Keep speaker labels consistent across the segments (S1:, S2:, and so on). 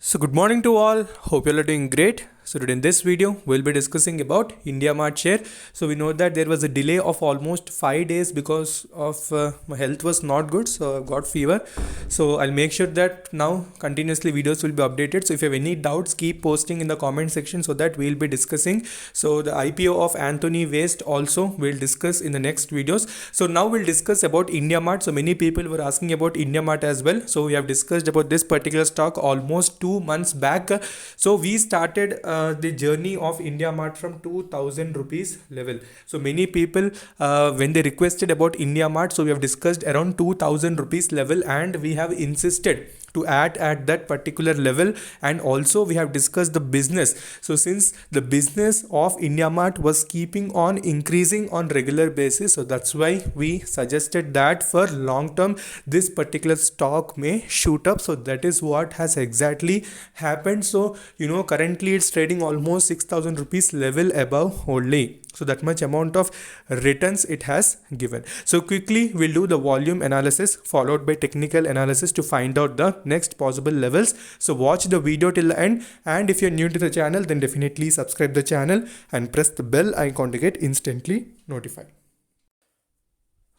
S1: So good morning to all. Hope you all are doing great. So today in this video, we'll be discussing about Indiamart share. So we know that there was a delay of almost 5 days because of my health was not good. So I've got fever. So I'll make sure that now continuously videos will be updated. So if you have any doubts, keep posting in the comment section so that we'll be discussing. So the IPO of Anthony Waste also we'll discuss in the next videos. So now we'll discuss about Indiamart. So many people were asking about Indiamart as well. So we have discussed about this particular stock almost 2 months back. So we started the journey of Indiamart from 2000 rupees level. So many people when they requested about Indiamart, so we have discussed around 2000 rupees level and we have insisted to add at that particular level, and also we have discussed the business. So since the business of Indiamart was keeping on increasing on regular basis, so that's why we suggested that for long term this particular stock may shoot up. So that is what has exactly happened. So currently it's trading almost 6000 rupees level above only. So that much amount of returns it has given. So quickly we'll do the volume analysis followed by technical analysis to find out the next possible levels. So watch the video till the end, and if you're new to the channel then definitely subscribe the channel and press the bell icon to get instantly notified.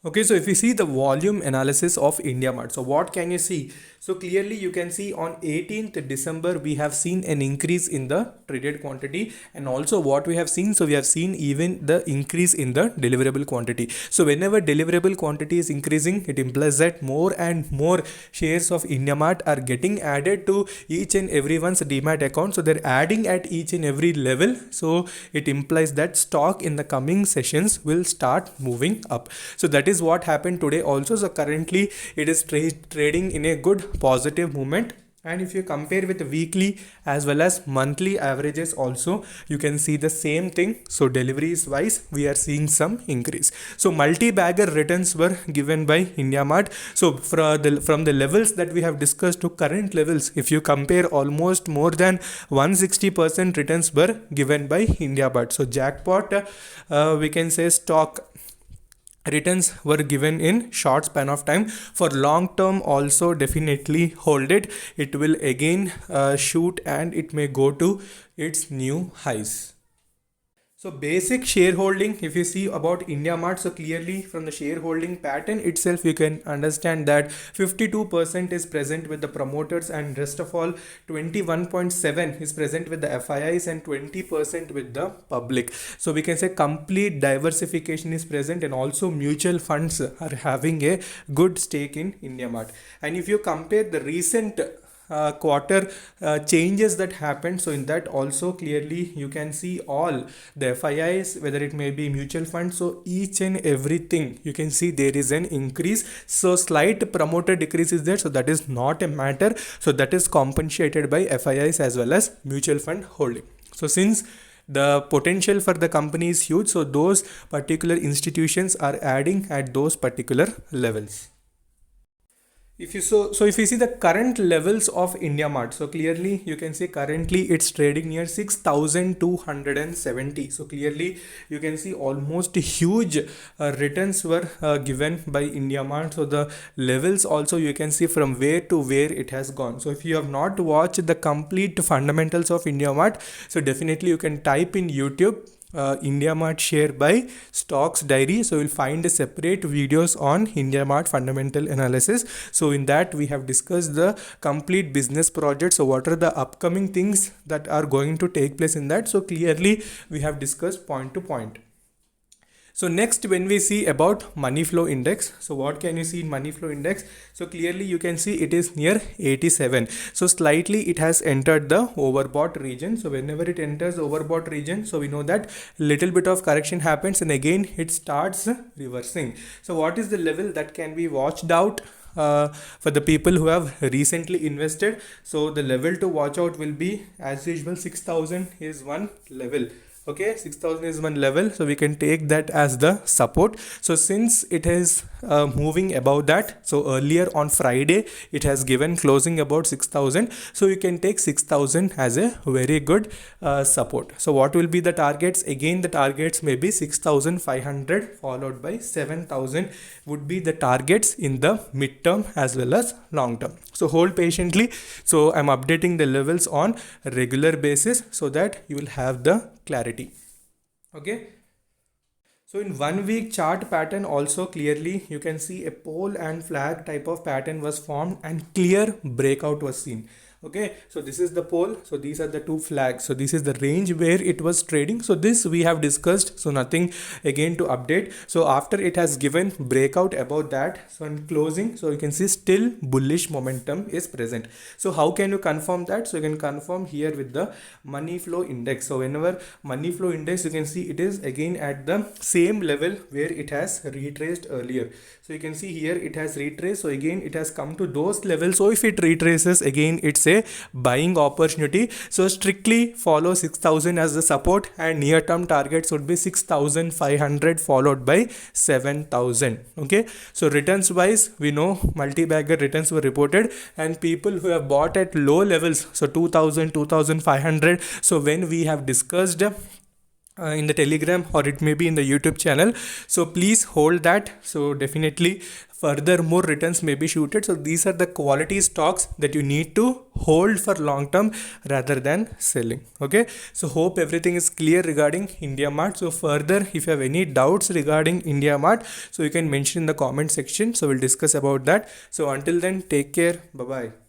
S1: Okay, so if you see the volume analysis of Indiamart, so what can you see? So clearly you can see on 18th December we have seen an increase in the traded quantity, and also what we have seen, so we have seen even the increase in the deliverable quantity. So whenever deliverable quantity is increasing, it implies that more and more shares of Indiamart are getting added to each and everyone's Demat account. So they're adding at each and every level. So it implies that stock in the coming sessions will start moving up. So that is what happened today also. So currently it is trading in a good positive movement, and if you compare with weekly as well as monthly averages also, you can see the same thing. So deliveries wise we are seeing some increase. So multi-bagger returns were given by Indiamart. So from the levels that we have discussed to current levels, if you compare, almost more than 160% returns were given by Indiamart. So jackpot, we can say stock returns were given in short span of time. For long term also definitely hold it. It will again shoot and it may go to its new highs. So basic shareholding, if you see about Indiamart, so clearly from the shareholding pattern itself you can understand that 52% is present with the promoters, and rest of all 21.7 is present with the FIIs and 20% with the public. So we can say complete diversification is present, and also mutual funds are having a good stake in Indiamart. And if you compare the recent quarter changes that happened, so in that also clearly you can see all the FIIs, whether it may be mutual funds, so each and everything you can see there is an increase. So slight promoter decrease is there, so that is not a matter. So that is compensated by FIIs as well as mutual fund holding. So since the potential for the company is huge, so those particular institutions are adding at those particular levels. If you if you see the current levels of Indiamart, so clearly you can see currently it's trading near 6270. So clearly you can see almost huge returns were given by Indiamart. So the levels also you can see from where to where it has gone. So if you have not watched the complete fundamentals of Indiamart, so definitely you can type in YouTube Indiamart share by stocks diary. So you'll find a separate videos on Indiamart fundamental analysis. So in that we have discussed the complete business project. So what are the upcoming things that are going to take place in that? So clearly we have discussed point to point. So next, when we see about money flow index, so what can you see in money flow index? So clearly you can see it is near 87. So slightly it has entered the overbought region. So whenever it enters overbought region, so we know that little bit of correction happens and again it starts reversing. So what is the level that can be watched out for the people who have recently invested? So the level to watch out will be, as usual, 6000 is one level. Okay, 6000 is one level, so we can take that as the support. So since it is moving above that, so earlier on Friday it has given closing about 6000, so you can take 6000 as a very good support. So what will be the targets? Again, the targets may be 6500 followed by 7000 would be the targets in the midterm as well as long term. So hold patiently. So I'm updating the levels on a regular basis so that you will have the clarity. Okay. So in 1 week chart pattern also clearly you can see a pole and flag type of pattern was formed and clear breakout was seen. Okay, so this is the pole, so these are the two flags, so this is the range where it was trading. So this we have discussed, so nothing again to update. So after it has given breakout about that, so in closing, so you can see still bullish momentum is present. So how can you confirm that? So you can confirm here with the money flow index. So whenever money flow index, you can see it is again at the same level where it has retraced earlier. So you can see here it has retraced, so again it has come to those levels. So if it retraces again, it's a buying opportunity. So strictly follow 6000 as the support, and near term targets would be 6500 followed by 7000. Okay, so returns wise, we know multi-bagger returns were reported, and people who have bought at low levels, so 2000, 2500. So when we have discussed in the Telegram, or it may be in the YouTube channel, so please hold that. So definitely further more returns may be shooted. So these are the quality stocks that you need to hold for long term rather than selling. Okay, so hope everything is clear regarding Indiamart. So further, if you have any doubts regarding Indiamart, so you can mention in the comment section, so we'll discuss about that. So until then, take care, bye bye.